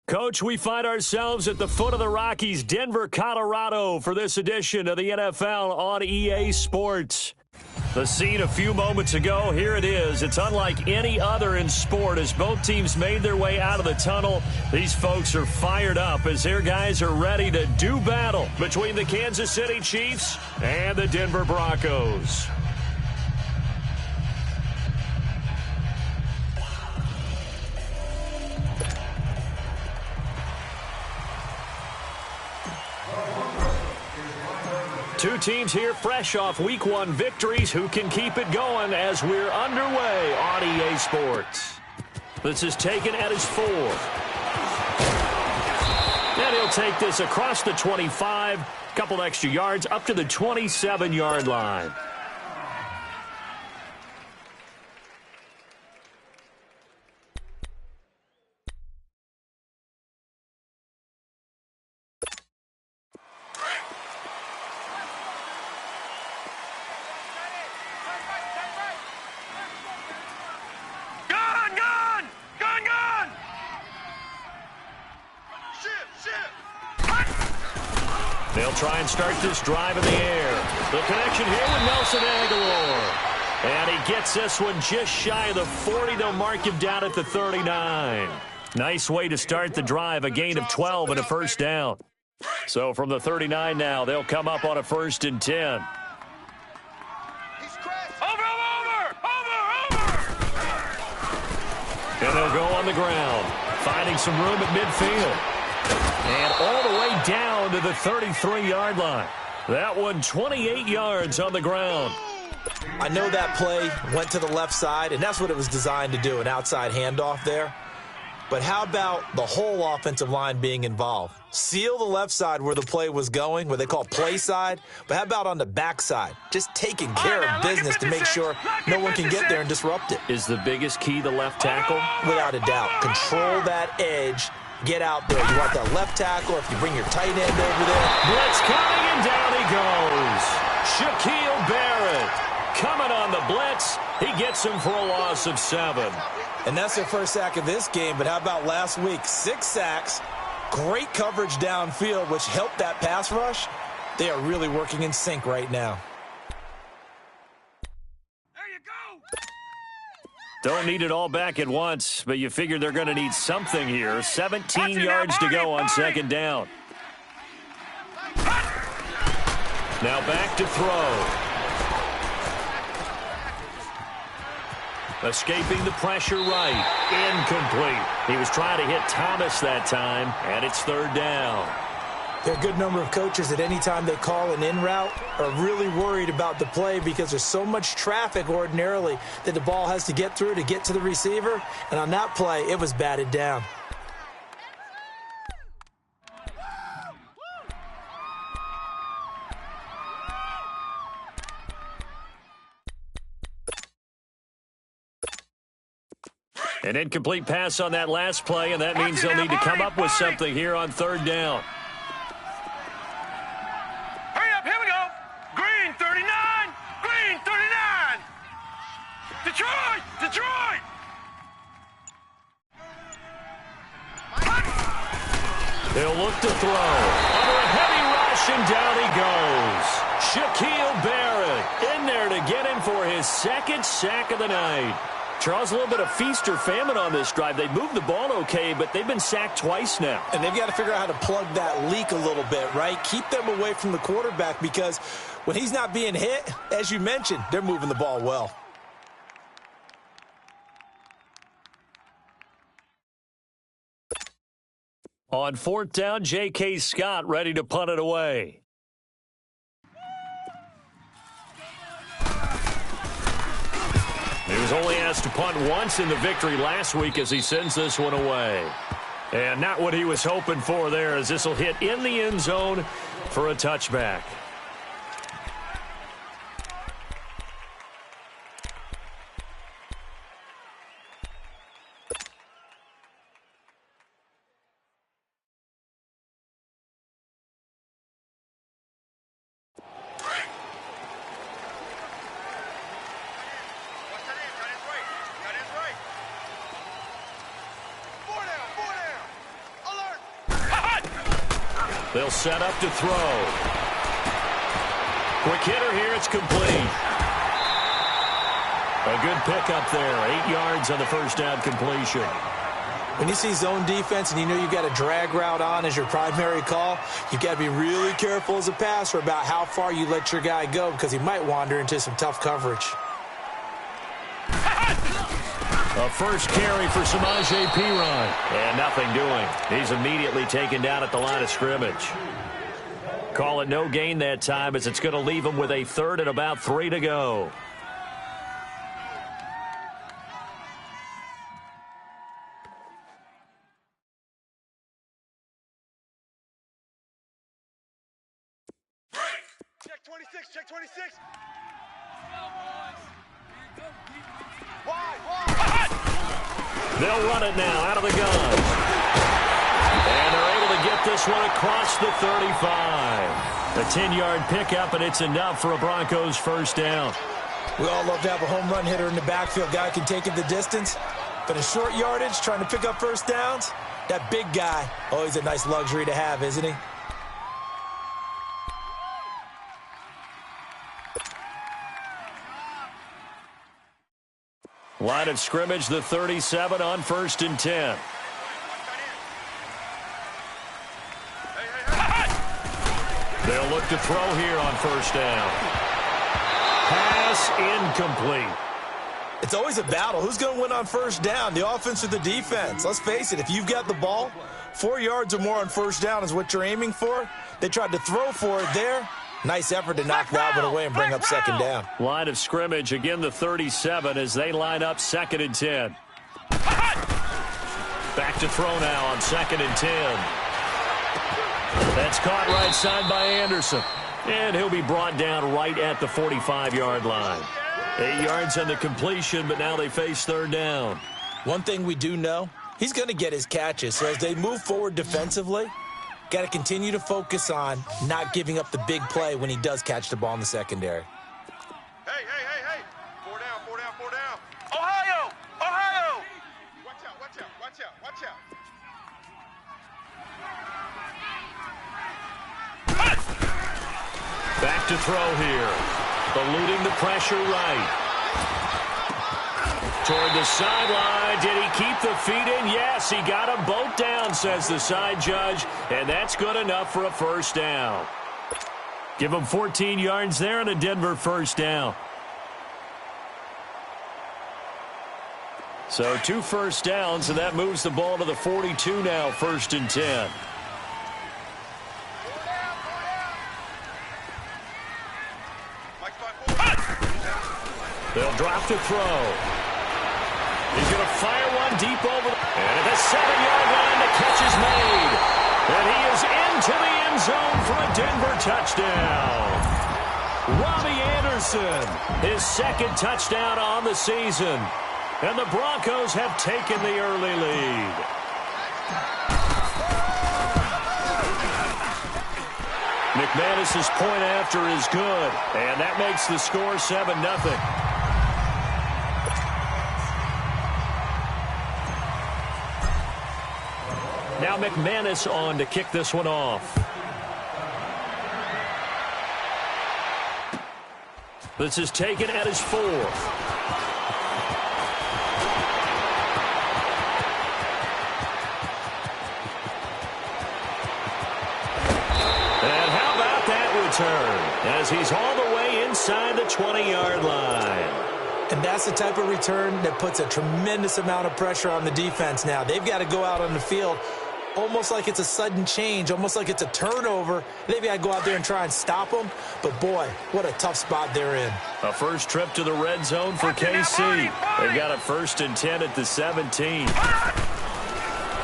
Coach, we find ourselves at the foot of the Rockies, Denver, Colorado, for this edition of the NFL on EA Sports. The scene a few moments ago, here it is. It's unlike any other in sport as both teams made their way out of the tunnel. These folks are fired up as their guys are ready to do battle between the Kansas City Chiefs and the Denver Broncos. Two teams here fresh off Week 1 victories who can keep it going as we're underway on EA Sports. This is taken at his 4th. And he'll take this across the 25, couple extra yards up to the 27-yard line. They'll try and start this drive in the air. The connection here with Nelson Aguilar. And he gets this one just shy of the 40. They'll mark him down at the 39. Nice way to start the drive, a gain of 12 and a first down. So from the 39 now, they'll come up on a 1st and 10. And they'll go on the ground, finding some room at midfield. And all the way down to the 33-yard line. That one 28 yards on the ground. I know that play went to the left side, and that's what it was designed to do, an outside handoff there. But how about the whole offensive line being involved? Seal the left side where the play was going, where they call play side. But how about on the back side? Just taking care of business to make sure no one can get there and disrupt it. Is the biggest key the left tackle? Without a doubt. Control that edge. Get out there. You want that left tackle, if you bring your tight end over there. Blitz coming, and down he goes. Shaquille Barrett coming on the blitz. He gets him for a loss of 7. And that's their first sack of this game, but how about last week? 6 sacks, great coverage downfield, which helped that pass rush. They are really working in sync right now. Don't need it all back at once, but you figure they're going to need something here. 17 yards to go on 2nd down. Now back to throw. Escaping the pressure right. Incomplete. He was trying to hit Thomas that time, and it's 3rd down. There are a good number of coaches that any time they call an in route are really worried about the play because there's so much traffic ordinarily that the ball has to get through to get to the receiver. And on that play, it was batted down. An incomplete pass on that last play, and that means they'll need to come up with something here on 3rd down. Hurry up, here we go. Green 39, green 39. Detroit, Detroit. They'll look to throw. Under a heavy rush, and down he goes. Shaquille Barrett in there to get him for his 2nd sack of the night. Charles, a little bit of feast or famine on this drive. They moved the ball okay, but they've been sacked twice now. And they've got to figure out how to plug that leak a little bit, right? Keep them away from the quarterback because when he's not being hit, as you mentioned, they're moving the ball well. On 4th down, J.K. Scott ready to punt it away. He was only asked to punt once in the victory last week as he sends this one away. And not what he was hoping for there as this will hit in the end zone for a touchback. They'll set up to throw. Quick hitter here. It's complete. A good pickup there. 8 yards on the first down completion. When you see zone defense and you know you've got a drag route on as your primary call, you've got to be really careful as a passer about how far you let your guy go because he might wander into some tough coverage. A first carry for Samaje Perine. And nothing doing. He's immediately taken down at the line of scrimmage. Call it no gain that time as it's going to leave him with a third and about 3 to go. Check 26, check 26. They'll run it now out of the gun. And they're able to get this one across the 35. A 10-yard pickup, and it's enough for a Broncos first down. We all love to have a home run hitter in the backfield. Guy can take it the distance. But in short yardage, trying to pick up first downs, that big guy, always a nice luxury to have, isn't he? Line of scrimmage, the 37 on 1st and 10. They'll look to throw here on first down. Pass incomplete. It's always a battle. Who's going to win on first down, the offense or the defense? Let's face it, if you've got the ball, 4 yards or more on first down is what you're aiming for. They tried to throw for it there. Nice effort to knock that one away and bring up second down. Line of scrimmage, again the 37 as they line up 2nd and 10. Back to throw now on 2nd and 10. That's caught right side by Anderson. And he'll be brought down right at the 45-yard line. 8 yards on the completion, but now they face third down. One thing we do know, he's going to get his catches. So as they move forward defensively, got to continue to focus on not giving up the big play when he does catch the ball in the secondary. Hey. 4 down, 4 down, 4 down. Ohio! Watch out. Back to throw here. Eluding the pressure right. Toward the sideline. Did he keep the feet in? Yes, he got them both down, says the side judge. And that's good enough for a first down. Give him 14 yards there and a Denver first down. So 2 first downs, and that moves the ball to the 42 now, 1st and 10. They'll drop to throw. He's going to fire one deep over. And at the 7-yard line, the catch is made. And he is into the end zone for a Denver touchdown. Robbie Anderson, his 2nd touchdown on the season. And the Broncos have taken the early lead. McManus's point after is good. And that makes the score 7-0. Now McManus on to kick this one off. This is taken at his 4th. And how about that return as he's all the way inside the 20-yard line. And that's the type of return that puts a tremendous amount of pressure on the defense now. They've got to go out on the field almost like it's a sudden change, almost like it's a turnover. They've got to go out there and try and stop them. But, boy, what a tough spot they're in. A first trip to the red zone for KC. They've got a 1st and 10 at the 17.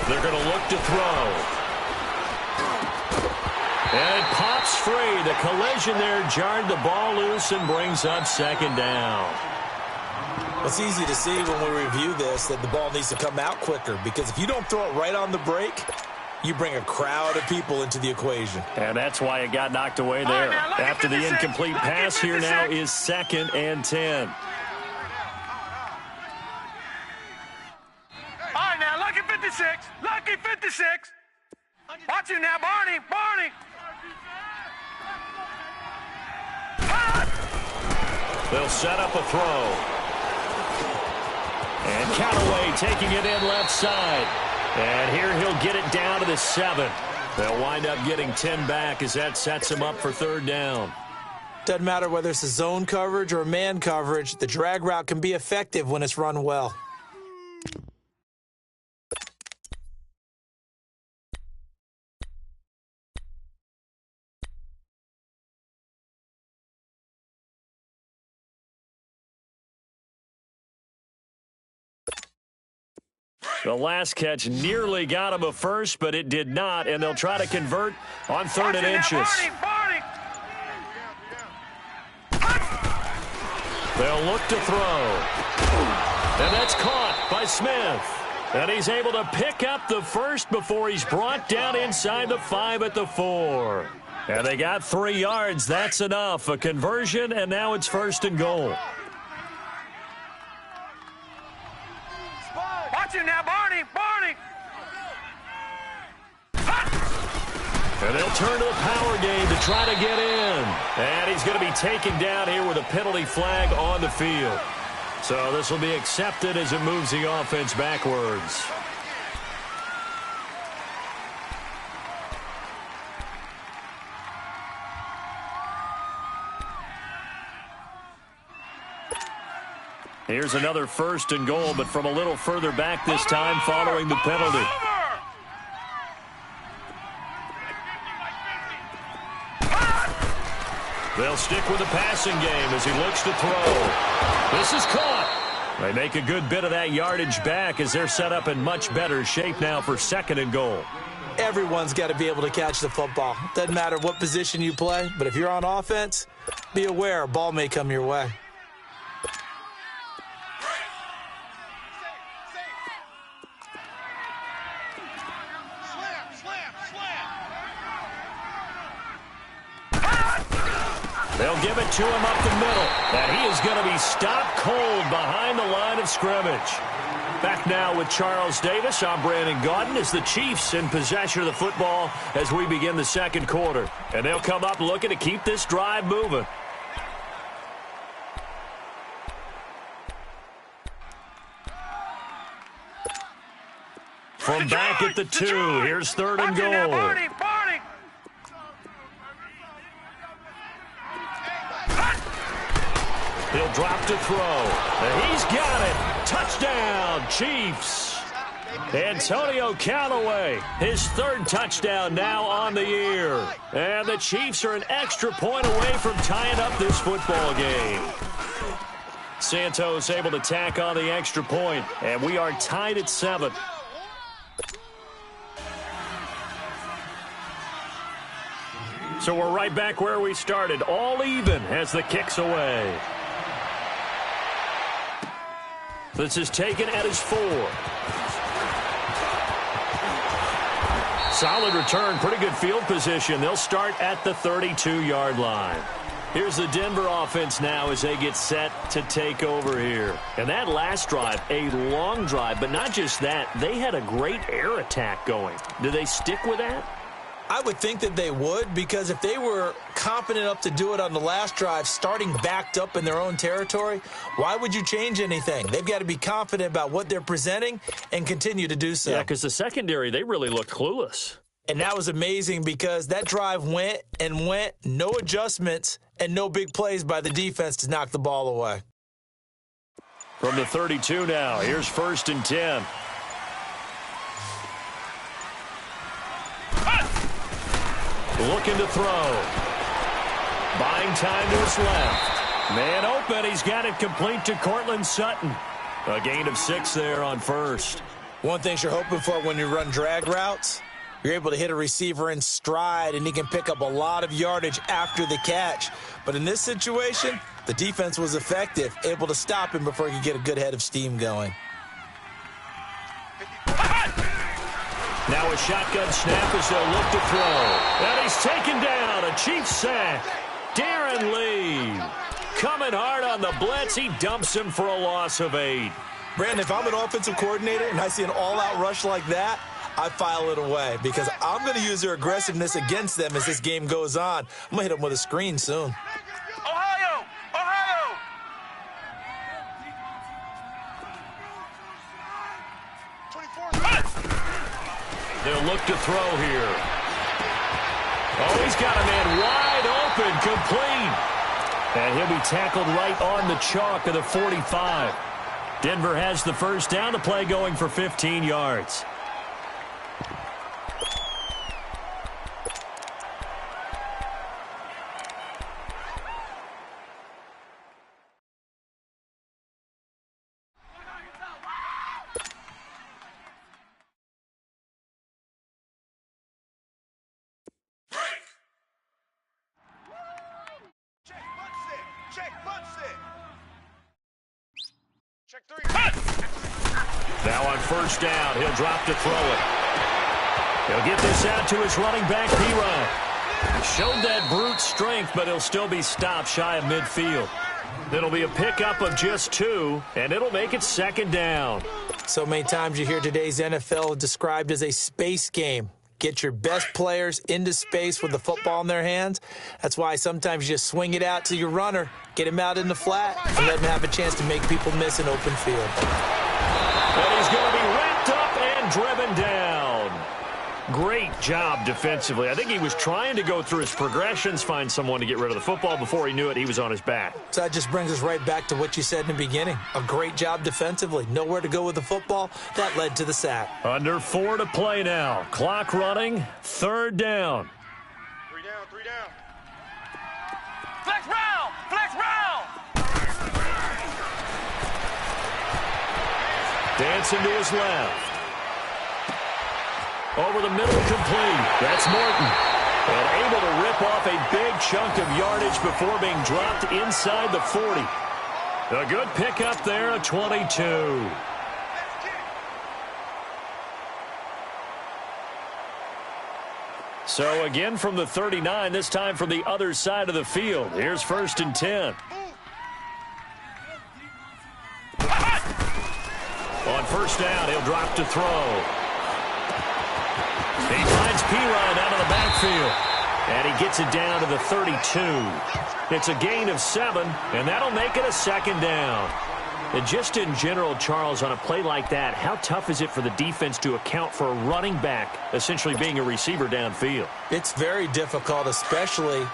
They're going to look to throw. And it pops free. The collision there jarred the ball loose and brings up 2nd down. It's easy to see when we review this that the ball needs to come out quicker because if you don't throw it right on the break, you bring a crowd of people into the equation. And that's why it got knocked away there. After the incomplete pass, here now is 2nd and 10. All right, now, lucky 56. Watch you now, Barney! Barney! They'll set up a throw. And Callaway taking it in left side. And here he'll get it down to the 7. They'll wind up getting 10 back as that sets him up for 3rd down. Doesn't matter whether it's a zone coverage or man coverage, the drag route can be effective when it's run well. The last catch nearly got him a first, but it did not, and they'll try to convert on 3rd and inches. They'll look to throw. And that's caught by Smith. And he's able to pick up the first before he's brought down inside the 5 at the 4. And they got 3 yards. That's enough. A conversion, and now it's 1st and goal. Watch you now, Barney! Barney! And they'll turn to the power game to try to get in. And he's going to be taken down here with a penalty flag on the field. So this will be accepted as it moves the offense backwards. Here's another 1st and goal, but from a little further back this time following the penalty. They'll stick with the passing game as he looks to throw. This is caught. They make a good bit of that yardage back as they're set up in much better shape now for 2nd and goal. Everyone's got to be able to catch the football. Doesn't matter what position you play, but if you're on offense, be aware a ball may come your way. They'll give it to him up the middle, and he is going to be stopped cold behind the line of scrimmage. Back now with Charles Davis. I'm Brandon Gaudin as the Chiefs in possession of the football as we begin the 2nd quarter. And they'll come up looking to keep this drive moving. From back at the 2, here's 3rd and goal. He'll drop to throw. And he's got it. Touchdown, Chiefs. Antonio Callaway, his 3rd touchdown now on the year. And the Chiefs are an extra point away from tying up this football game. Santos able to tack on the extra point, and we are tied at 7. So we're right back where we started, all even as the kick's away. This is taken at his 4. Solid return, pretty good field position. They'll start at the 32-yard line. Here's the Denver offense now as they get set to take over here. And that last drive, a long drive, but not just that. They had a great air attack going. Do they stick with that? I would think that they would, because if they were confident enough to do it on the last drive, starting backed up in their own territory, why would you change anything? They've got to be confident about what they're presenting and continue to do so. Yeah, because the secondary, they really look clueless. And that was amazing because that drive went and went, no adjustments, and no big plays by the defense to knock the ball away. From the 32 now, here's 1st and 10. Looking to throw. Buying time to his left. Man open. He's got it complete to Cortland Sutton. A gain of 6 there on 1st. One thing you're hoping for when you run drag routes, you're able to hit a receiver in stride, and he can pick up a lot of yardage after the catch. But in this situation, the defense was effective, able to stop him before he could get a good head of steam going. Now a shotgun snap as they'll look to throw. And he's taken down. A Chiefs sack. Darren Lee coming hard on the blitz. He dumps him for a loss of 8. Brandon, if I'm an offensive coordinator and I see an all-out rush like that, I file it away because I'm going to use their aggressiveness against them as this game goes on. I'm going to hit them with a screen soon. Ohio! Ohio! They'll look to throw here. Oh, he's got a man wide open, complete. And he'll be tackled right on the chalk of the 45. Denver has the first down. The play going for 15 yards. Check three. Now on first down, he'll drop to throw it. He'll get this out to his running back, P-Ryan. Showed that brute strength, but he'll still be stopped shy of midfield. It'll be a pickup of just 2, and it'll make it second down. So many times you hear today's NFL described as a space game. Get your best players into space with the football in their hands. That's why sometimes you just swing it out to your runner, get him out in the flat, and let him have a chance to make people miss an open field. And he's going to be wrapped up and driven down. Great job defensively. I think he was trying to go through his progressions, find someone to get rid of the football. Before he knew it, he was on his back. So that just brings us right back to what you said in the beginning. A great job defensively. Nowhere to go with the football. That led to the sack. Under 4 to play now. Clock running. Third down. 3 down, 3 down. Flex round! Flex round! Dancing to his left. Over the middle, complete. That's Morton. And able to rip off a big chunk of yardage before being dropped inside the 40. A good pickup there, a 22. So again from the 39, this time from the other side of the field. Here's 1st and 10. On first down, he'll drop to throw. He finds P-Ryan out of the backfield. And he gets it down to the 32. It's a gain of 7, and that'll make it a second down. And just in general, Charles, on a play like that, how tough is it for the defense to account for a running back essentially being a receiver downfield? It's very difficult, especially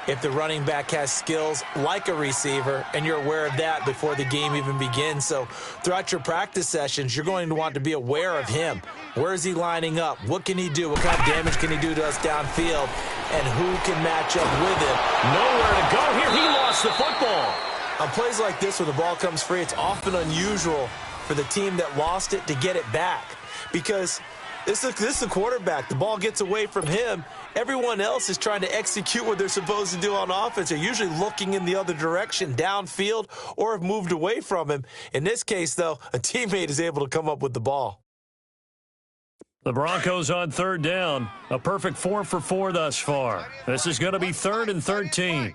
if the running back has skills like a receiver, and you're aware of that before the game even begins. So throughout your practice sessions, you're going to want to be aware of him. Where is he lining up? What can he do? What kind of damage can he do to us downfield? And who can match up with him? Nowhere to go here. He lost the football. On plays like this where the ball comes free, it's often unusual for the team that lost it to get it back, because this is the quarterback. The ball gets away from him. Everyone else is trying to execute what they're supposed to do on offense. They're usually looking in the other direction, downfield, or have moved away from him. In this case, though, a teammate is able to come up with the ball. The Broncos on third down. A perfect 4 for 4 thus far. This is going to be 3rd and 13.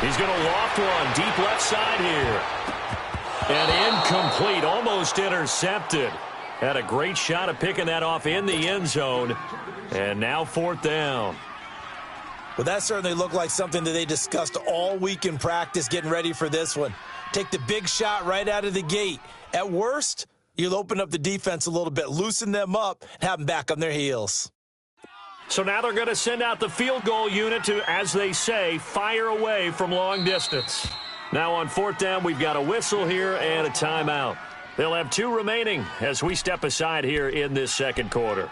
He's going to loft one deep left side here. And incomplete, almost intercepted. Had a great shot at picking that off in the end zone. And now 4th down. Well, that certainly looked like something that they discussed all week in practice getting ready for this one. Take the big shot right out of the gate. At worst, you'll open up the defense a little bit, loosen them up, and have them back on their heels. So now they're going to send out the field goal unit to, as they say, fire away from long distance. Now on 4th down, we've got a whistle here and a timeout. They'll have 2 remaining as we step aside here in this second quarter.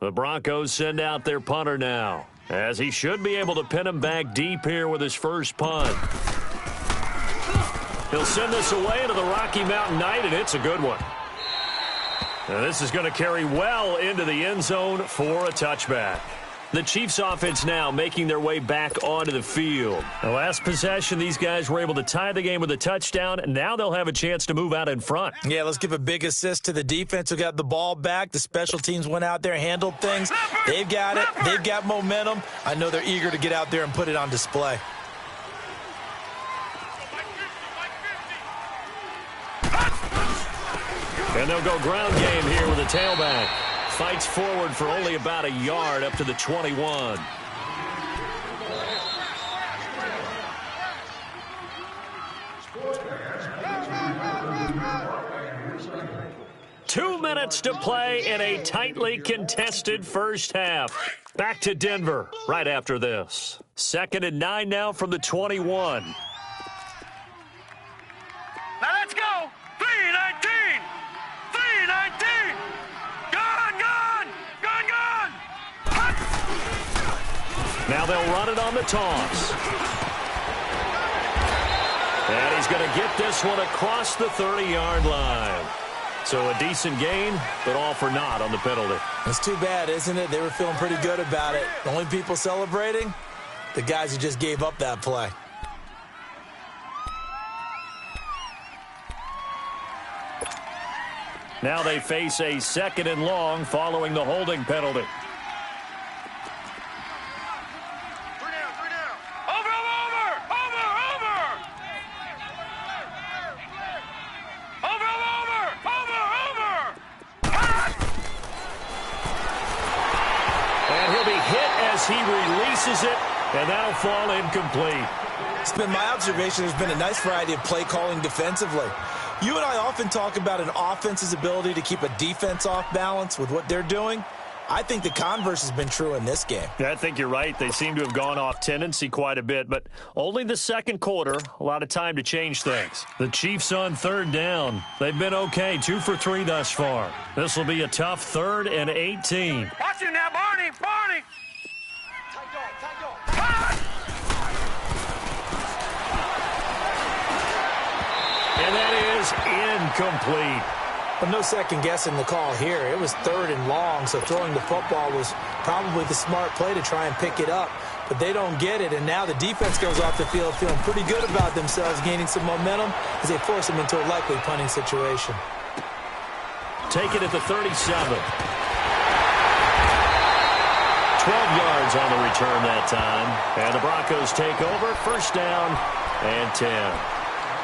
The Broncos send out their punter now, as he should be able to pin him back deep here with his first punt. He'll send this away into the Rocky Mountain Night, and it's a good one. This is going to carry well into the end zone for a touchback. The Chiefs offense now making their way back onto the field. The last possession, these guys were able to tie the game with a touchdown, and now they'll have a chance to move out in front. Yeah, let's give a big assist to the defense who got the ball back. The special teams went out there, handled things. They've got it. They've got momentum. I know they're eager to get out there and put it on display. And they'll go ground game here with a tailback. Fights forward for only about a yard up to the 21. Two minutes to play in a tightly contested first half. Back to Denver right after this. 2nd and 9 now from the 21. Now let's go. 3-19. 3-19. Gone. Now they'll run it on the toss. And he's going to get this one across the 30-yard line. So a decent gain, but all for naught on the penalty. It's too bad, isn't it? They were feeling pretty good about it. The only people celebrating, the guys who just gave up that play. Now they face a 2nd and long following the holding penalty. He releases it, and that'll fall incomplete. It's been my observation there's been a nice variety of play calling defensively. You and I often talk about an offense's ability to keep a defense off balance with what they're doing. I think the converse has been true in this game. Yeah, I think you're right. They seem to have gone off tendency quite a bit, but only the second quarter, a lot of time to change things. The Chiefs on 3rd down. They've been okay, 2 for 3 thus far. This will be a tough 3rd and 18. Watch it now, Barney. And that is incomplete. But no second guessing the call here. It was 3rd and long, so throwing the football was probably the smart play to try and pick it up. But they don't get it, and now the defense goes off the field feeling pretty good about themselves, gaining some momentum as they force them into a likely punting situation. Take it at the 37. 12 yards on the return that time. And the Broncos take over. 1st down and 10.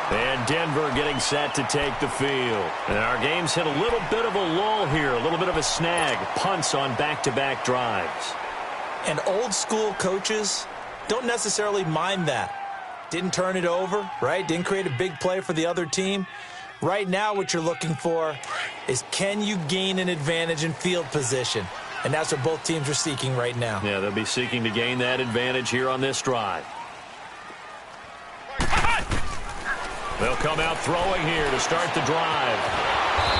And Denver getting set to take the field. And our game's hit a little bit of a lull here, a little bit of a snag. Punts on back-to-back drives. And old-school coaches don't necessarily mind that. Didn't turn it over, right? Didn't create a big play for the other team. Right now what you're looking for is, can you gain an advantage in field position? And that's what both teams are seeking right now. Yeah, they'll be seeking to gain that advantage here on this drive. They'll come out throwing here to start the drive.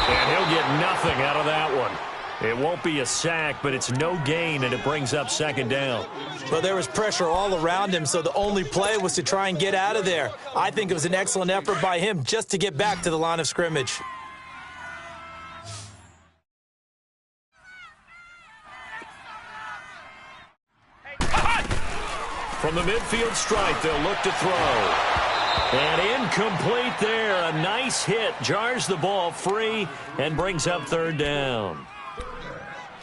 And he'll get nothing out of that one. It won't be a sack, but it's no gain, and it brings up 2nd down. Well, there was pressure all around him, so the only play was to try and get out of there. I think it was an excellent effort by him just to get back to the line of scrimmage. From the midfield stripe, they'll look to throw. And incomplete there. A nice hit. Jars the ball free and brings up 3rd down.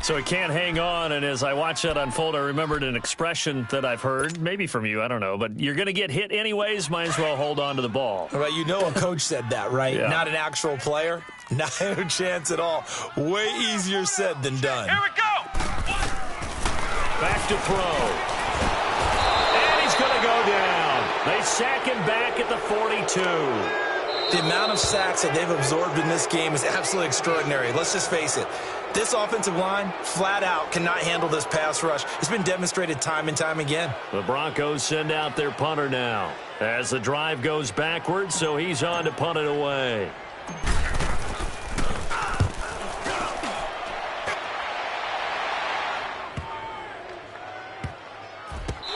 So he can't hang on, and as I watched that unfold, I remembered an expression that I've heard, maybe from you, I don't know, but you're going to get hit anyways, might as well hold on to the ball. Right, you know a coach said that, right? Yeah. Not an actual player. Not a chance at all. Way easier said than done. Here we go. Back to throw. And he's going to go down. They sack him back at the 42. The amount of sacks that they've absorbed in this game is absolutely extraordinary. Let's just face it. This offensive line, flat out, cannot handle this pass rush. It's been demonstrated time and time again. The Broncos send out their punter now as the drive goes backwards, so he's on to punt it away.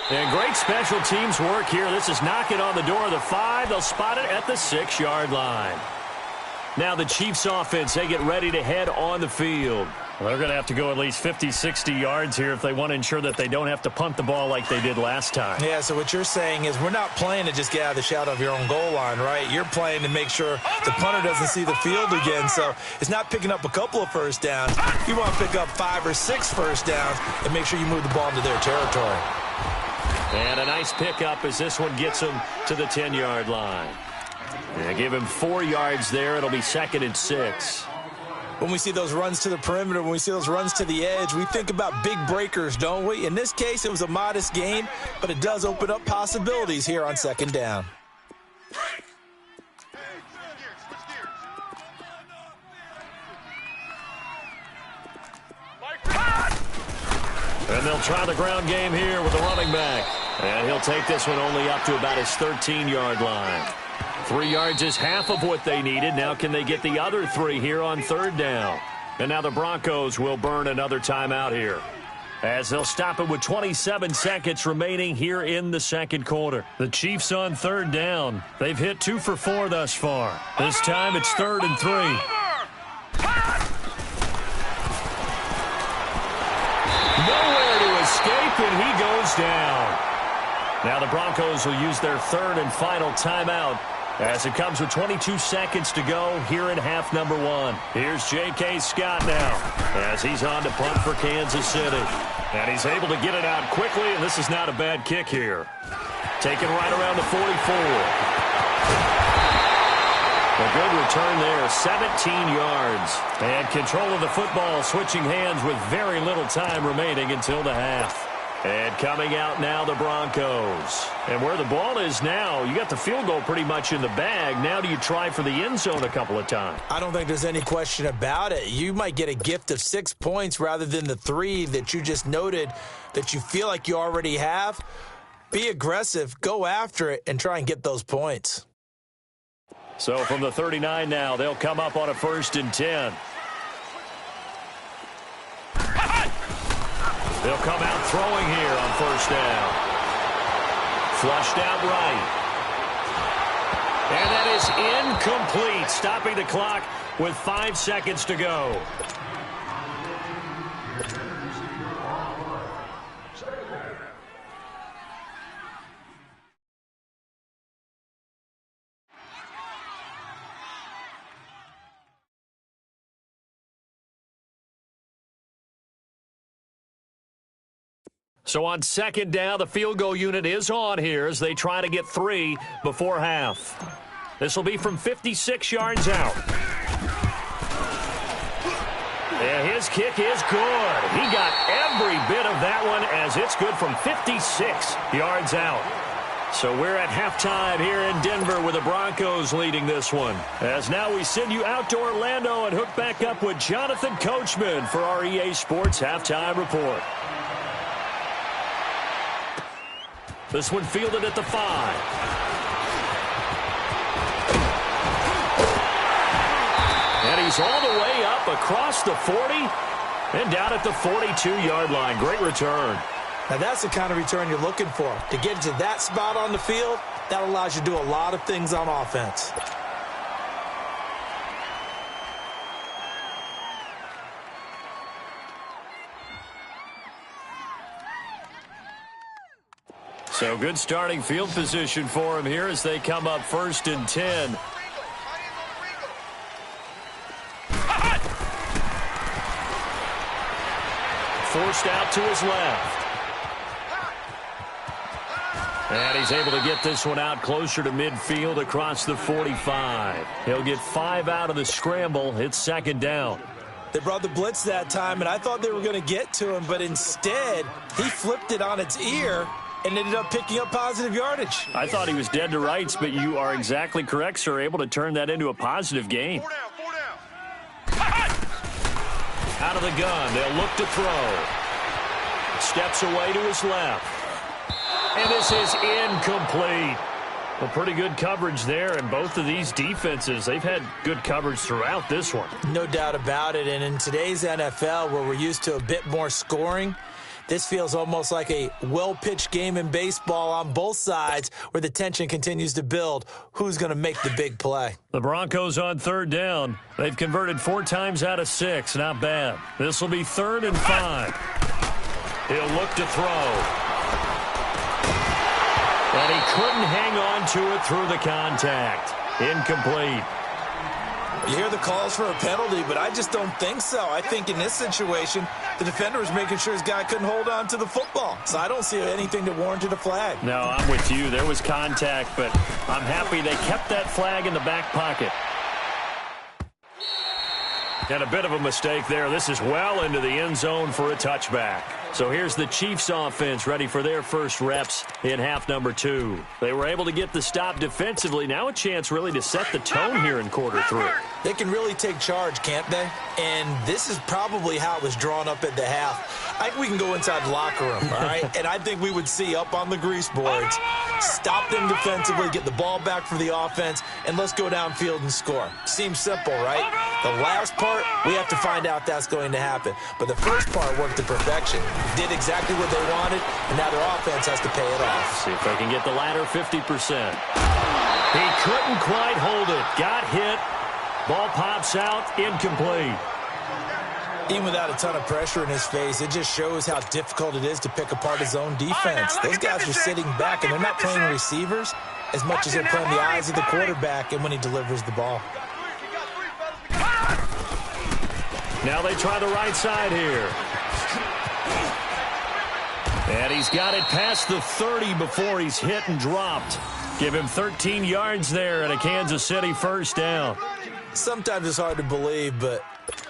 And great special teams work here. This is knocking on the door of the 5. They'll spot it at the 6-yard line. Now the Chiefs offense, they get ready to head on the field. Well, they're going to have to go at least 50, 60 yards here if they want to ensure that they don't have to punt the ball like they did last time. Yeah, so what you're saying is we're not playing to just get out of the shadow of your own goal line, right? You're playing to make sure the punter doesn't see the field again. So it's not picking up a couple of first downs. You want to pick up 5 or 6 first downs and make sure you move the ball into their territory. And a nice pickup as this one gets him to the 10-yard line. Yeah, give him 4 yards there. It'll be 2nd and 6. When we see those runs to the perimeter, when we see those runs to the edge, we think about big breakers, don't we? In this case, it was a modest gain, but it does open up possibilities here on 2nd down. And they'll try the ground game here with the running back. And he'll take this one only up to about his 13-yard line. 3 yards is half of what they needed. Now can they get the other 3 here on 3rd down? And now the Broncos will burn another timeout here, as they'll stop it with 27 seconds remaining here in the 2nd quarter. The Chiefs on 3rd down. They've hit 2 for 4 thus far. This time it's 3rd and 3. Nowhere to escape, and he goes down. Now the Broncos will use their 3rd and final timeout as it comes with 22 seconds to go here in half number 1. Here's J.K. Scott now as he's on to punt for Kansas City. And he's able to get it out quickly, and this is not a bad kick here. Taken right around the 44. A good return there, 17 yards. And control of the football, switching hands with very little time remaining until the half. And coming out now, the Broncos. And where the ball is now, you got the field goal pretty much in the bag. Now do you try for the end zone a couple of times? I don't think there's any question about it. You might get a gift of 6 points rather than the 3 that you just noted that you feel like you already have. Be aggressive, go after it, and try and get those points. So from the 39 now, they'll come up on a 1st and 10. They'll come out throwing here on 1st down. Flushed out right. And that is incomplete, stopping the clock with 5 seconds to go. So on 2nd down, the field goal unit is on here as they try to get 3 before half. This will be from 56 yards out. And his kick is good. He got every bit of that one as it's good from 56 yards out. So we're at halftime here in Denver with the Broncos leading this one. As now we send you out to Orlando and hook back up with Jonathan Coachman for our EA Sports Halftime Report. This one fielded at the 5. And he's all the way up across the 40 and down at the 42-yard line. Great return. Now that's the kind of return you're looking for. To get to that spot on the field, that allows you to do a lot of things on offense. So good starting field position for him here as they come up 1st and 10. Forced out to his left. And he's able to get this one out closer to midfield across the 45. He'll get 5 out of the scramble. It's 2nd down. They brought the blitz that time, and I thought they were going to get to him, but instead he flipped it on its ear and ended up picking up positive yardage. I thought he was dead to rights, but you are exactly correct, sir. Able to turn that into a positive gain. 4 down. Out of the gun, they'll look to throw. Steps away to his left. And this is incomplete. Well, pretty good coverage there, and both of these defenses, they've had good coverage throughout this one. No doubt about it, and in today's NFL, where we're used to a bit more scoring, This feels almost like a well-pitched game in baseball on both sides where the tension continues to build. Who's going to make the big play? The Broncos on third down. They've converted 4 times out of 6. Not bad. This will be 3rd and 5. He'll look to throw. And he couldn't hang on to it through the contact. Incomplete. You hear the calls for a penalty, but I just don't think so. I think in this situation, the defender was making sure his guy couldn't hold on to the football. So I don't see anything that warranted a flag. No, I'm with you. There was contact, but I'm happy they kept that flag in the back pocket. And a bit of a mistake there. This is well into the end zone for a touchback. So here's the Chiefs offense ready for their first reps in half number 2. They were able to get the stop defensively. Now a chance really to set the tone here in quarter 3. They can really take charge, can't they? And this is probably how it was drawn up at the half. I think we can go inside the locker room, all right? And I think we would see up on the grease boards, stop them defensively, get the ball back for the offense, and let's go downfield and score. Seems simple, right? The last part, we have to find out that's going to happen. But the first part worked to perfection. Did exactly what they wanted, and now their offense has to pay it off. See if they can get the latter 50%. He couldn't quite hold it. Got hit. Ball pops out. Incomplete. Even without a ton of pressure in his face, it just shows how difficult it is to pick apart his own defense. Those guys are sitting back, and they're not playing receivers as much as they're playing the eyes of the quarterback and when he delivers the ball. Now they try the right side here. And he's got it past the 30 before he's hit and dropped. Give him 13 yards there and a Kansas City first down. Sometimes it's hard to believe, but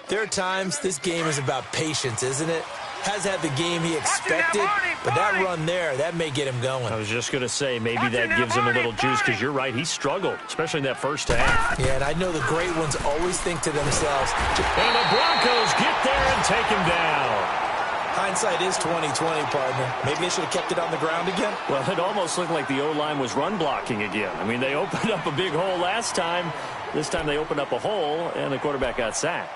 there are times this game is about patience, isn't it? Has had the game he expected, but that run there, that may get him going. I was just going to say, maybe that gives him a little juice, because you're right, he struggled, especially in that first half. Yeah, and I know the great ones always think to themselves. And the Broncos get there and take him down. Hindsight is 20/20, partner. Maybe they should have kept it on the ground again. Well, it almost looked like the O-line was run blocking again. I mean, they opened up a big hole last time. This time they opened up a hole, and the quarterback got sacked.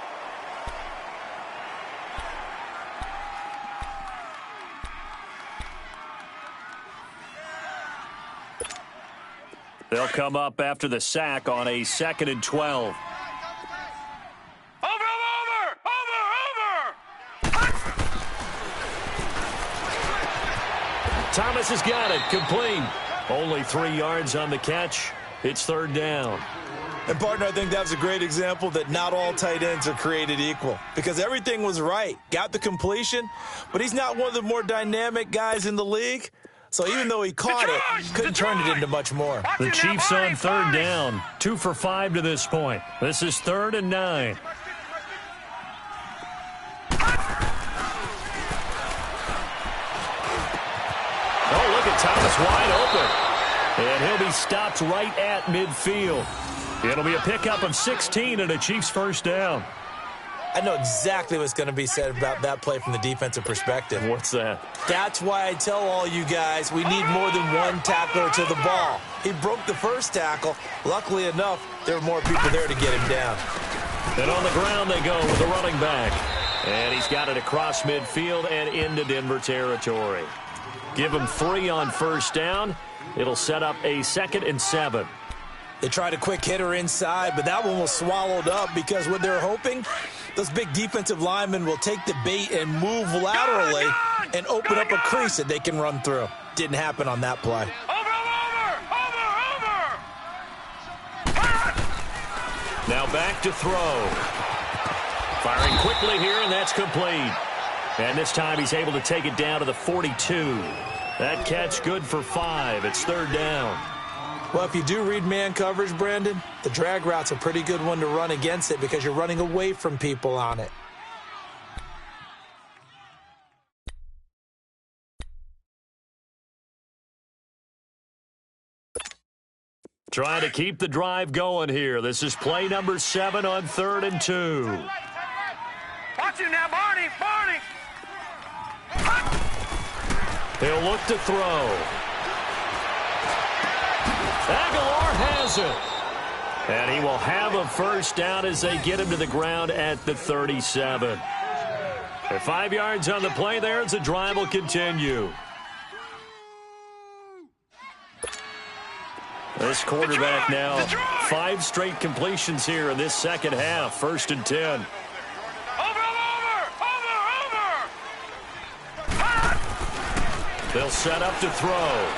They'll come up after the sack on a 2nd and 12. Thomas has got it. Complete. Only 3 yards on the catch. It's 3rd down. And, partner, I think that was a great example that not all tight ends are created equal, because everything was right. Got the completion, but he's not one of the more dynamic guys in the league. So even though he caught it, couldn't turn it into much more. The Chiefs on 3rd down. 2 for 5 to this point. This is 3rd and 9. Oh, look at Thomas wide open. And he'll be stopped right at midfield. It'll be a pickup of 16 and a Chiefs first down. I know exactly what's going to be said about that play from the defensive perspective. What's that? That's why I tell all you guys we need more than one tackler to the ball. He broke the first tackle. Luckily enough, there were more people there to get him down. And on the ground they go with the running back. And he's got it across midfield and into Denver territory. Give him 3 on first down. It'll set up a 2nd and 7. They tried a quick hitter inside, but that one was swallowed up because what they're hoping, those big defensive linemen will take the bait and move laterally and open up a crease that they can run through. Didn't happen on that play. Now back to throw. Firing quickly here, and that's complete. And this time he's able to take it down to the 42. That catch good for 5. It's 3rd down. Well, if you do read man coverage, Brandon, the drag route's a pretty good one to run against it because you're running away from people on it. Trying to keep the drive going here. This is play number 7 on 3rd and 2. Watch it now, Barney! Barney! He'll look to throw. Aguilar has it. And he will have a first down as they get him to the ground at the 37. At 5 yards on the play there as the drive will continue. This quarterback now, 5 straight completions here in this second half. 1st and 10. They'll set up to throw.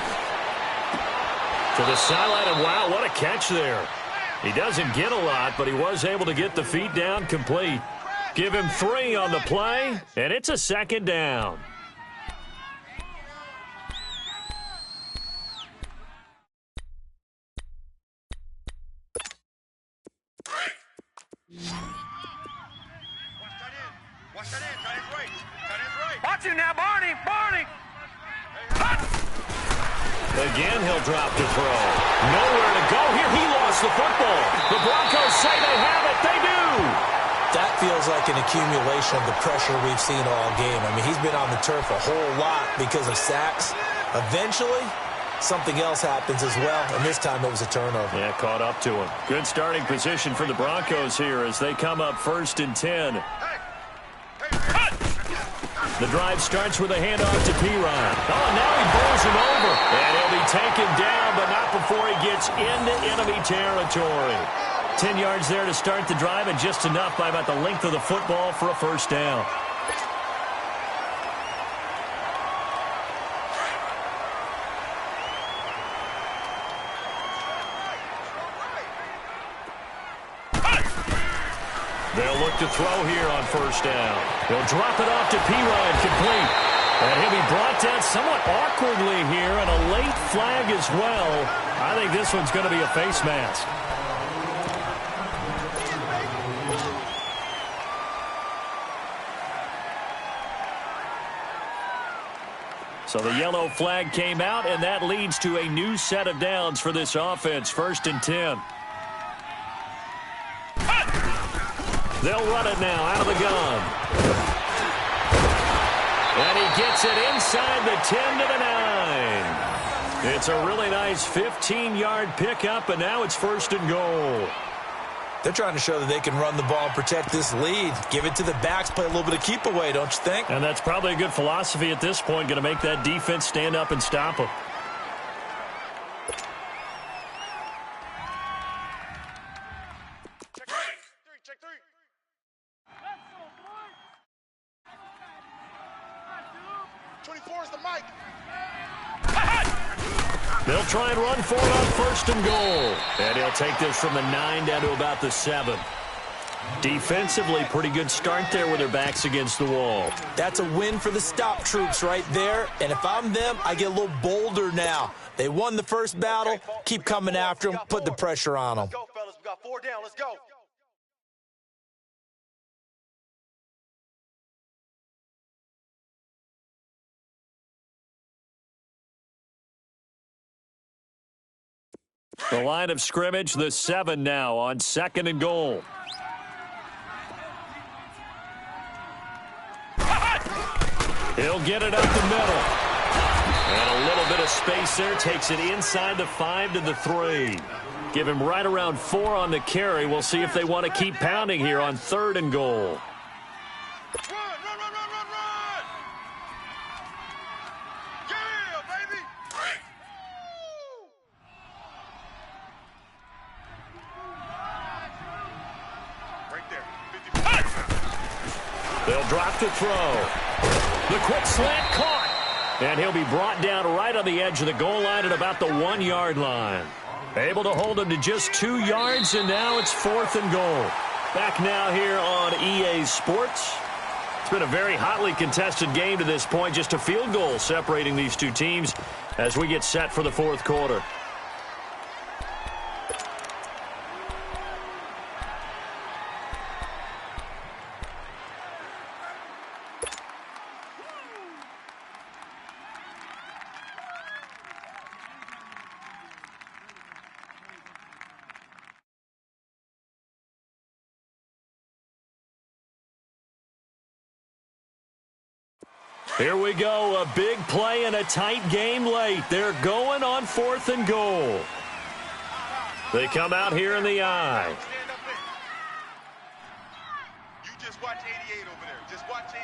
To the sideline, and wow, what a catch there. He doesn't get a lot, but he was able to get the feet down complete. Give him 3 on the play, and it's a 2nd down. Watch him now, Barney! Again, he'll drop to throw. Nowhere to go here. He lost the football. The Broncos say they have it. They do. That feels like an accumulation of the pressure we've seen all game. I mean, he's been on the turf a whole lot because of sacks. Eventually, something else happens as well, and this time it was a turnover. Yeah, caught up to him. Good starting position for the Broncos here as they come up 1st and 10. The drive starts with a handoff to P. Ryan. Oh, now he bowls him over. And he'll be taken down, but not before he gets into enemy territory. 10 yards there to start the drive, and just enough by about the length of the football for a 1st down. They'll look to throw here on 1st down. He'll drop it off to P. Ryan, complete. And he'll be brought down somewhat awkwardly here, and a late flag as well. I think this one's going to be a face mask. So the yellow flag came out, and that leads to a new set of downs for this offense. 1st and 10. They'll run it now out of the gun. And he gets it inside the 10 to the 9. It's a really nice 15-yard pickup, and now it's 1st and goal. They're trying to show that they can run the ball and protect this lead. Give it to the backs, play a little bit of keep away, don't you think? And that's probably a good philosophy at this point, going to make that defense stand up and stop them. Check three. They'll try and run for it on 1st and goal. And he'll take this from the 9 down to about the 7. Defensively, pretty good start there with their backs against the wall. That's a win for the stop troops right there. And if I'm them, I get a little bolder now. They won the first battle. Keep coming after them. Put the pressure on them. Let's go, fellas. We got 4 down. Let's go. The line of scrimmage, the 7 now on 2nd and goal. He'll get it up the middle. And a little bit of space there. Takes it inside the 5 to the 3. Give him right around 4 on the carry. We'll see if they want to keep pounding here on 3rd and goal. Run! Yeah, baby! Right there. 50. They'll drop to throw. The quick slant caught. And he'll be brought down right on the edge of the goal line at about the 1-yard line. Able to hold him to just 2 yards, and now it's 4th and goal. Back now here on EA Sports. It's been a very hotly contested game to this point. Just a field goal separating these two teams as we get set for the 4th quarter. Here we go, a big play and a tight game late. They're going on 4th and goal. They come out here in the I. You just watch watch 88 over there. Just watch 88.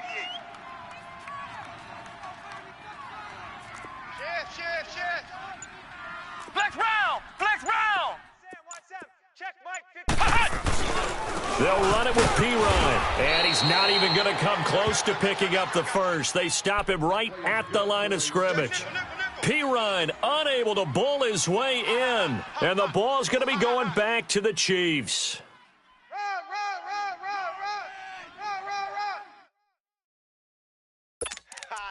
Chef. Flex round. Watch them. Check Mike. They'll run it with P-Ryan, and he's not even going to come close to picking up the first. They stop him right at the line of scrimmage. P-Ryan unable to bull his way in, and the ball's going to be going back to the Chiefs.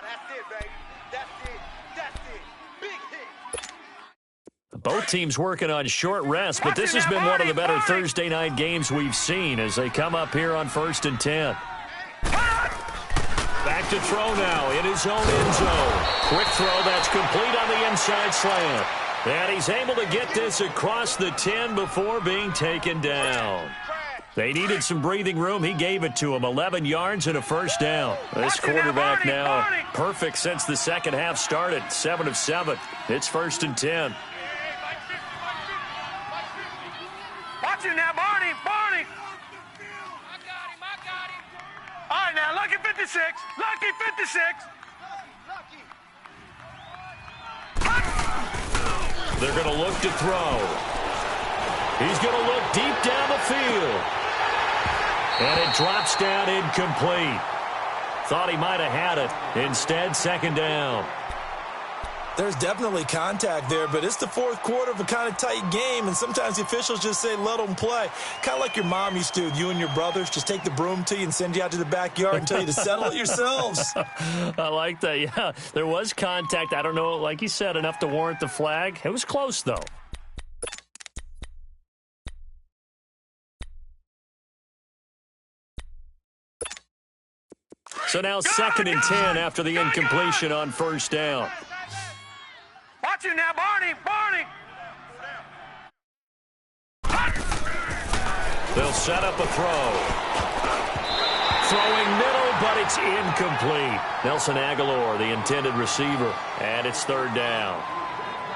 That's it, baby. That's it. Big hit. Both teams working on short rest, but this has been one of the better Thursday night games we've seen as they come up here on 1st and 10. Back to throw now in his own end zone. Quick throw that's complete on the inside slant. And he's able to get this across the 10 before being taken down. They needed some breathing room. He gave it to him. 11 yards and a first down. This quarterback now perfect since the second half started. 7 of 7. It's 1st and 10. Watch him now, Barney. I got him. All right, now, lucky 56. They're going to look to throw. He's going to look deep down the field. And it drops down incomplete. Thought he might have had it. Instead, second down. There's definitely contact there, but it's the fourth quarter of a kind of tight game, and sometimes the officials just say, let them play. Kind of like your mom used to, you and your brothers, just take the broom to you and send you out to the backyard and tell you to settle it yourselves. I like that, yeah. There was contact. I don't know, like you said, enough to warrant the flag. It was close, though. So now 2nd and 10 after the incompletion on first down. Watch him now, Barney. They'll set up a throw. Throwing middle, but it's incomplete. Nelson Aguilar, the intended receiver, and it's 3rd down.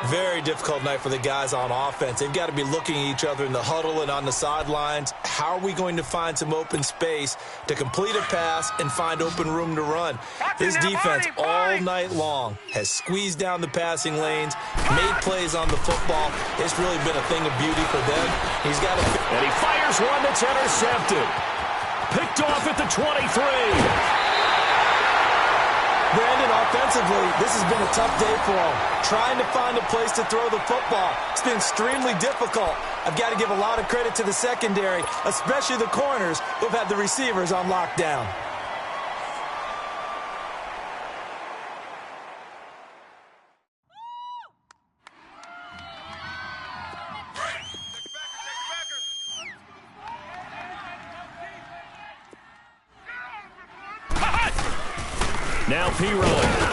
Very difficult night for the guys on offense. They've got to be looking at each other in the huddle and on the sidelines. How are we going to find some open space to complete a pass and find open room to run? This defense all night long has squeezed down the passing lanes, made plays on the football. It's really been a thing of beauty for them. He's got to... And he fires one that's intercepted. Picked off at the 23. Brandon, offensively, this has been a tough day for him. Trying to find a place to throw the football. It's been extremely difficult. I've got to give a lot of credit to the secondary, especially the corners who've had the receivers on lockdown. Now P-Ryan.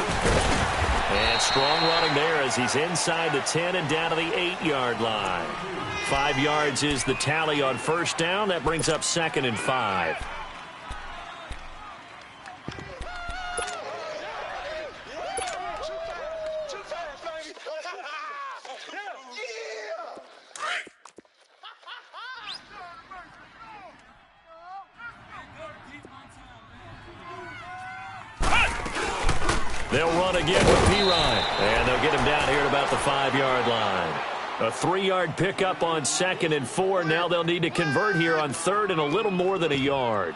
And strong running there as he's inside the 10 and down to the 8-yard line. 5 yards is the tally on first down. That brings up 2nd and 5. They'll run again with P-Ryan, and they'll get him down here at about the 5-yard line. A 3-yard pickup on 2nd and 4. Now they'll need to convert here on 3rd and a little more than a yard.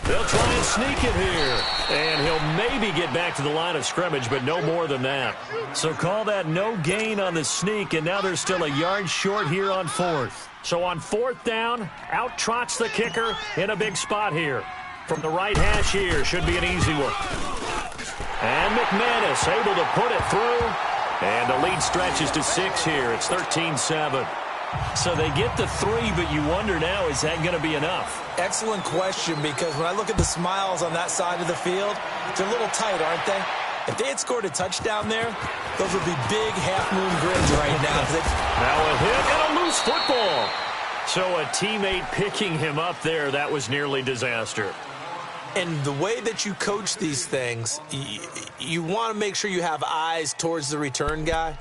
They'll try and sneak it here. And he'll maybe get back to the line of scrimmage, but no more than that. So call that no gain on the sneak, and now they're still a yard short here on 4th. So on 4th down, out trots the kicker in a big spot here. From the right hash here, should be an easy one. And McManus able to put it through. And the lead stretches to 6 here. It's 13-7. So they get the 3, but you wonder now, is that going to be enough? Excellent question, because when I look at the smiles on that side of the field, they're a little tight, aren't they? If they had scored a touchdown there, those would be big half-moon grins right now. Now a hit and a loose football. So a teammate picking him up there, that was nearly disaster. And the way that you coach these things, you want to make sure you have eyes towards the return guy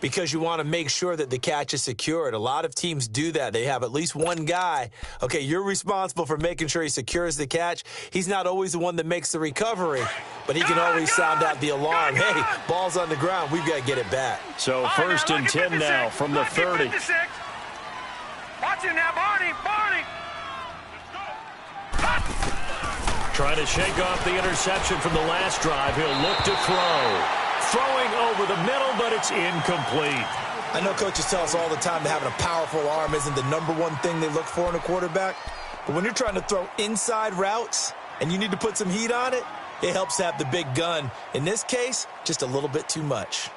because you want to make sure that the catch is secured. A lot of teams do that. They have at least one guy. Okay, you're responsible for making sure he secures the catch. He's not always the one that makes the recovery, but he can always sound out the alarm. Hey, ball's on the ground. We've got to get it back. So first and 10 now from the 30. Watch it now, Barney. Trying to shake off the interception from the last drive. He'll look to throw. Throwing over the middle, but it's incomplete. I know coaches tell us all the time that having a powerful arm isn't the number one thing they look for in a quarterback. But when you're trying to throw inside routes and you need to put some heat on it, it helps to have the big gun. In this case, just a little bit too much.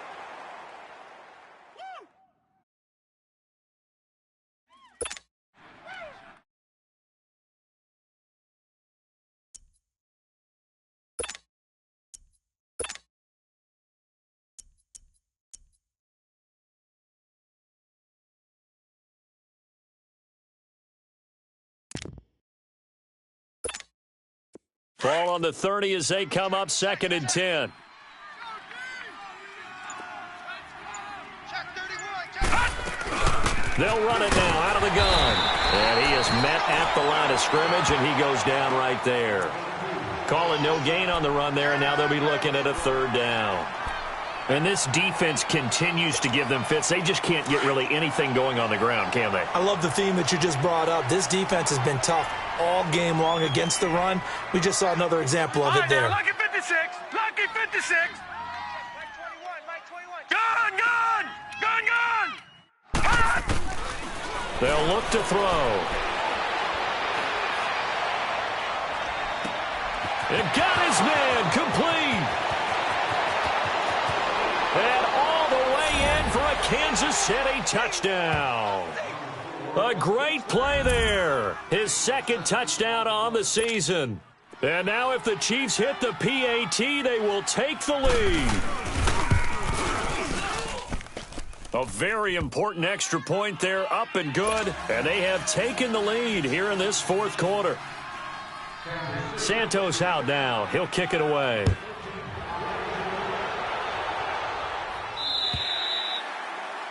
Ball on the 30 as they come up second and 10. They'll run it now out of the gun. And he is met at the line of scrimmage, and he goes down right there. Calling no gain on the run there, and now they'll be looking at a third down. And this defense continues to give them fits. They just can't get really anything going on the ground, can they? I love the theme that you just brought up. This defense has been tough all game long against the run. We just saw another example of it there. Lucky 56. Lucky 56. Mike 21. Gun. They'll look to throw. It got his man complete. And all the way in for a Kansas City touchdown. A great play there. His second touchdown on the season. And now if the Chiefs hit the PAT, they will take the lead. A very important extra point there, up and good. And they have taken the lead here in this fourth quarter. Santos out now. He'll kick it away.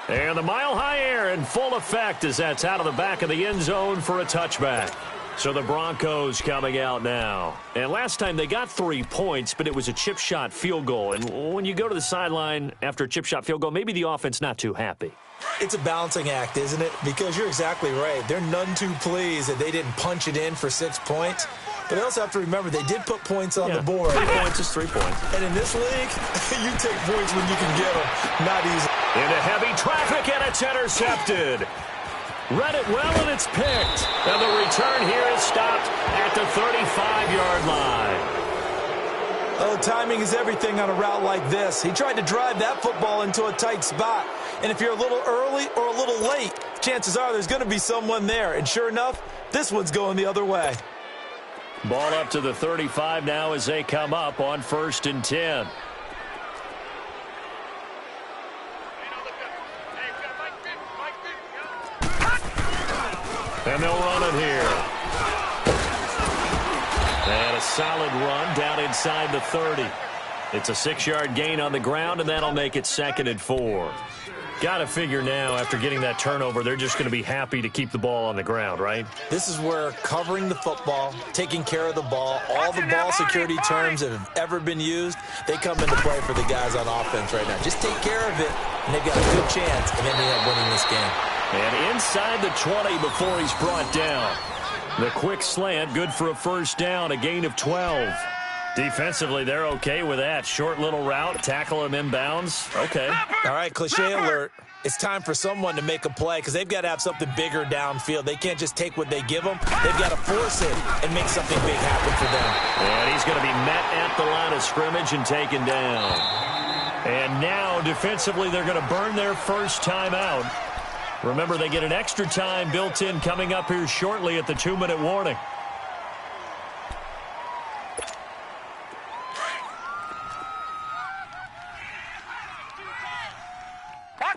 And the mile-high air in full effect as that's out of the back of the end zone for a touchback. So the Broncos coming out now. And last time they got 3 points, but it was a chip shot field goal. And when you go to the sideline after a chip shot field goal, maybe the offense not too happy. It's a balancing act, isn't it? Because you're exactly right. They're none too pleased that they didn't punch it in for 6 points. But they also have to remember they did put points on the board. 3 points is 3 points. And in this league, you take points when you can get them. Not easy. Into heavy traffic, and it's intercepted. Read it well, and it's picked. And the return here is stopped at the 35-yard line. Oh, timing is everything on a route like this. He tried to drive that football into a tight spot. And if you're a little early or a little late, chances are there's going to be someone there. And sure enough, this one's going the other way. Ball up to the 35 now as they come up on 1st and 10. And they'll run it here. And a solid run down inside the 30. It's a 6-yard gain on the ground, and that'll make it 2nd and 4. Got to figure now, after getting that turnover, they're just going to be happy to keep the ball on the ground, right? This is where covering the football, taking care of the ball, all the ball security terms that have ever been used, they come into play for the guys on offense right now. Just take care of it, and they've got a good chance of ending up winning this game. And inside the 20 before he's brought down. The quick slant, good for a first down, a gain of 12. Defensively, they're okay with that. Short little route, tackle him inbounds. Okay. All right, cliche alert. It's time for someone to make a play because they've got to have something bigger downfield. They can't just take what they give them. They've got to force it and make something big happen for them. And he's going to be met at the line of scrimmage and taken down. And now, defensively, they're going to burn their first time out. Remember, they get an extra time built in coming up here shortly at the 2-minute warning.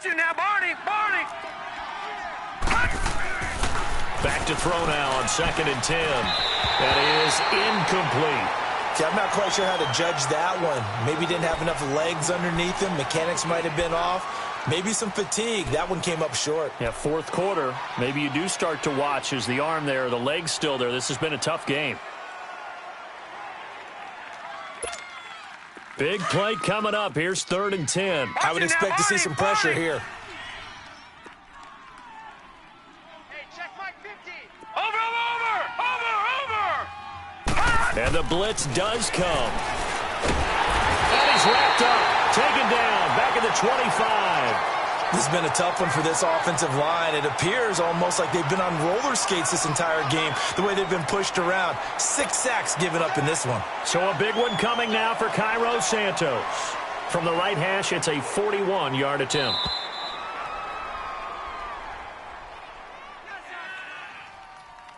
Watch it now, Barney. Barney. Back to throw now on 2nd and 10. That is incomplete. See, I'm not quite sure how to judge that one. Maybe didn't have enough legs underneath him. Mechanics might have been off. Maybe some fatigue. That one came up short. Yeah, 4th quarter. Maybe you do start to watch. Is the arm there, the leg's still there? This has been a tough game. Big play coming up. Here's 3rd and 10. I would expect to see some pressure here. Hey, check Mike 50. Over. And the blitz does come. And he's wrapped up. Taken down. Back at the 25. This has been a tough one for this offensive line. It appears almost like they've been on roller skates this entire game, the way they've been pushed around. 6 sacks given up in this one. So a big one coming now for Cairo Santos. From the right hash, it's a 41-yard attempt.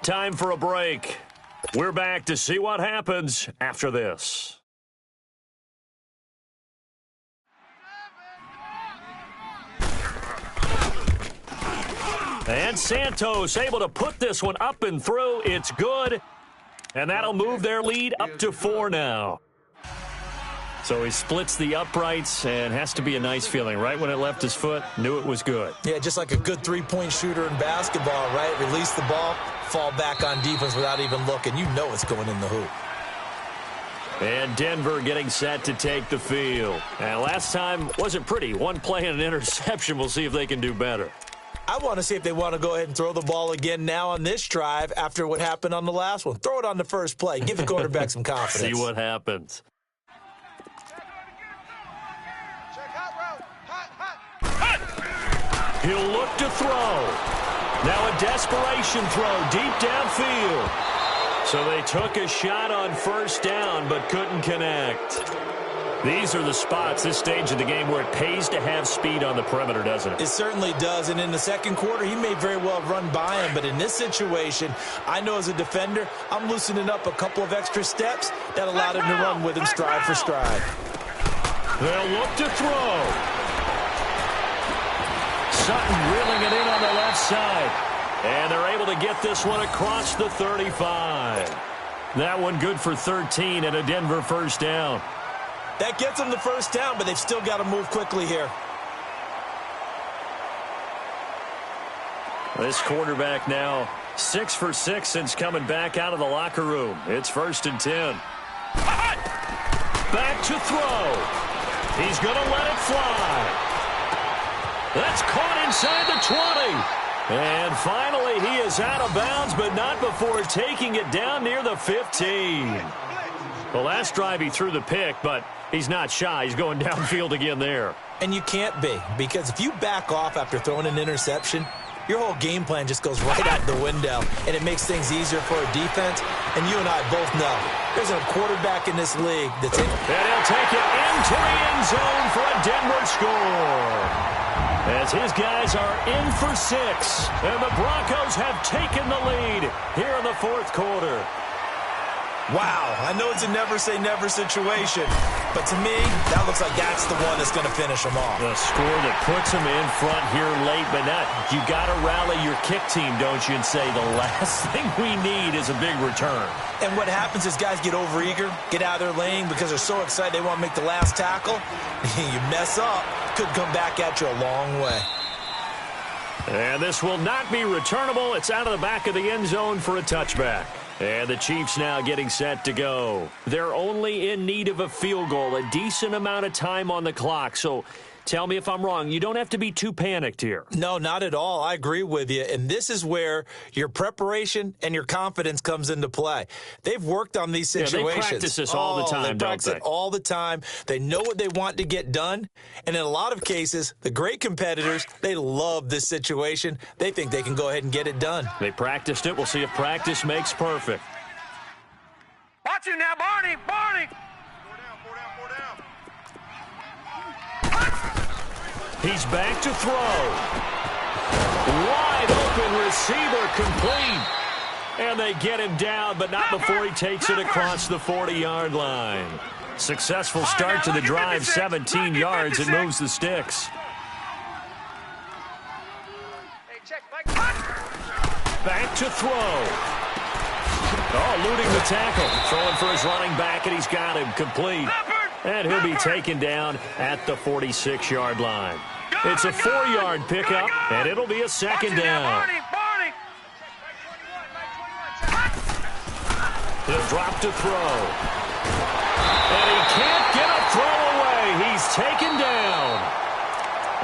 Time for a break. We're back to see what happens after this. And Santos able to put this one up and through. It's good. And that'll move their lead up to 4 now. So he splits the uprights, and has to be a nice feeling. Right when it left his foot, knew it was good. Yeah, just like a good three-point shooter in basketball, right? Release the ball, fall back on defense without even looking. You know it's going in the hoop. And Denver getting set to take the field. And last time wasn't pretty. One play and an interception. We'll see if they can do better. I want to see if they want to go ahead and throw the ball again now on this drive after what happened on the last one. Throw it on the first play. Give the quarterback some confidence. See what happens. He'll look to throw. Now a desperation throw deep downfield. So they took a shot on 1st down but couldn't connect. These are the spots, this stage of the game, where it pays to have speed on the perimeter, doesn't it? It certainly does, and in the 2nd quarter, he may very well run by him, but in this situation, I know as a defender, I'm loosening up a couple of extra steps that allowed him to run with him stride for stride. They'll look to throw. Sutton reeling it in on the left side, and they're able to get this one across the 35. That one good for 13 and a Denver 1st down. That gets them the 1st down, but they've still got to move quickly here. This quarterback now 6 for 6 since coming back out of the locker room. It's 1st and 10. Back to throw. He's going to let it fly. That's caught inside the 20. And finally, he is out of bounds, but not before taking it down near the 15. The last drive he threw the pick, but he's not shy. He's going downfield again there. And you can't be, because if you back off after throwing an interception, your whole game plan just goes right out the window, and it makes things easier for a defense. And you and I both know there's a quarterback in this league that's in. And he'll take it into the end zone for a Denver score. As his guys are in for 6, and the Broncos have taken the lead here in the 4th quarter. Wow, I know it's a never-say-never situation, but to me, that looks like that's the one that's going to finish them off. The score that puts them in front here late, but not. You got to rally your kick team, don't you, and say the last thing we need is a big return. And what happens is guys get overeager, get out of their lane because they're so excited they want to make the last tackle. You mess up, could come back at you a long way. And this will not be returnable. It's out of the back of the end zone for a touchback. And the Chiefs now getting set to go. They're only in need of a field goal, a decent amount of time on the clock. So tell me if I'm wrong. You don't have to be too panicked here. No, not at all. I agree with you. And this is where your preparation and your confidence comes into play. They've worked on these situations. Yeah, they practice this all the time, they practice it all the time. They know what they want to get done. And in a lot of cases, the great competitors, they love this situation. They think they can go ahead and get it done. They practiced it. We'll see if practice makes perfect. Watch it now, Barney. Barney. He's back to throw. Wide open receiver complete. And they get him down, but not before he takes it across the 40-yard line. Successful start to the drive, 17 yards. It moves the sticks. Back to throw. Oh, eluding the tackle. Throwing for his running back, and he's got him complete. And he'll be taken down at the 46-yard line. It's a 4-yard pickup, and it'll be a second down. He'll drop to throw. And he can't get a throw away. He's taken down.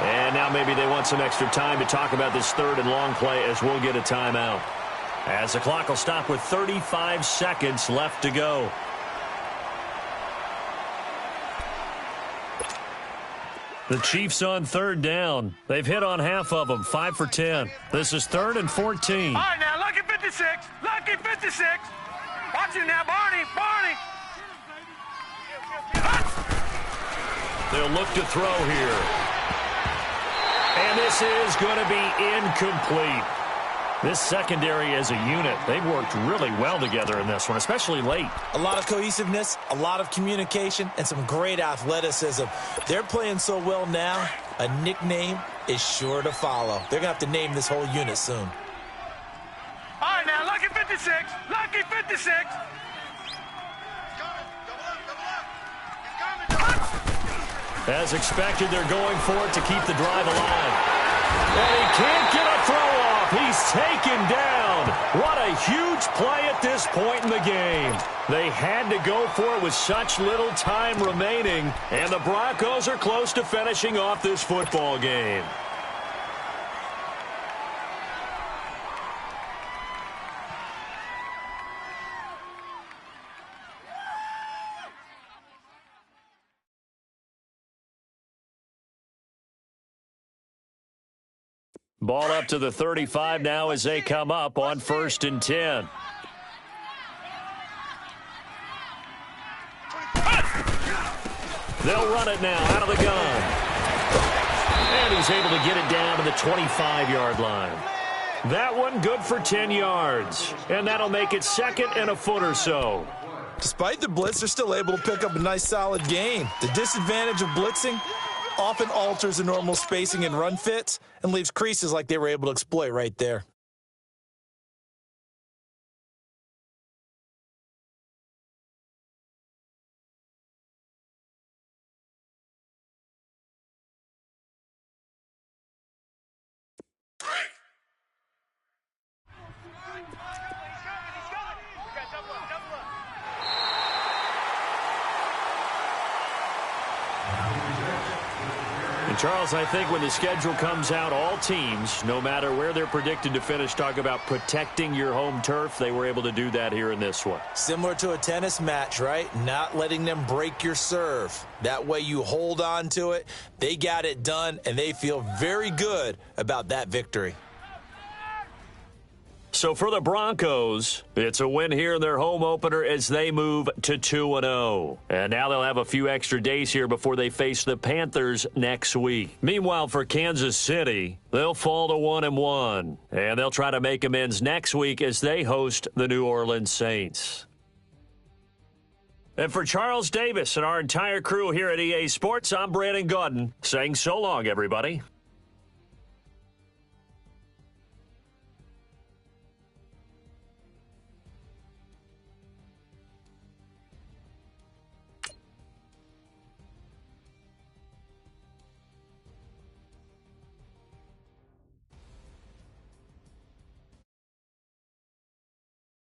And now maybe they want some extra time to talk about this third and long play as we'll get a timeout. As the clock will stop with 35 seconds left to go. The Chiefs on third down. They've hit on half of them, 5 for 10. This is 3rd and 14. All right, now, lucky 56. Lucky 56. Watch it now, Barney. Barney. They'll look to throw here. And this is going to be incomplete. This secondary as a unit, they've worked really well together in this one, especially late. A lot of cohesiveness, a lot of communication, and some great athleticism. They're playing so well now, a nickname is sure to follow. They're going to have to name this whole unit soon. All right, now, lucky 56. Lucky 56. As expected, they're going for it to keep the drive alive. And he can't get a throw off. He's taken down. What a huge play at this point in the game. They had to go for it with such little time remaining, and the Broncos are close to finishing off this football game. Ball up to the 35 now as they come up on 1st and 10. They'll run it now out of the gun. And he's able to get it down to the 25-yard line. That one good for 10 yards. And that'll make it 2nd and a foot or so. Despite the blitz, they're still able to pick up a nice, solid gain. The disadvantage of blitzing often alters the normal spacing and run fits and leaves creases like they were able to exploit right there. And Charles, I think when the schedule comes out, all teams, no matter where they're predicted to finish, talk about protecting your home turf. They were able to do that here in this one. Similar to a tennis match, right? Not letting them break your serve. That way you hold on to it. They got it done, and they feel very good about that victory. So for the Broncos, it's a win here in their home opener as they move to 2-0. And now they'll have a few extra days here before they face the Panthers next week. Meanwhile, for Kansas City, they'll fall to 1-1. And they'll try to make amends next week as they host the New Orleans Saints. And for Charles Davis and our entire crew here at EA Sports, I'm Brandon Gaudin saying so long, everybody.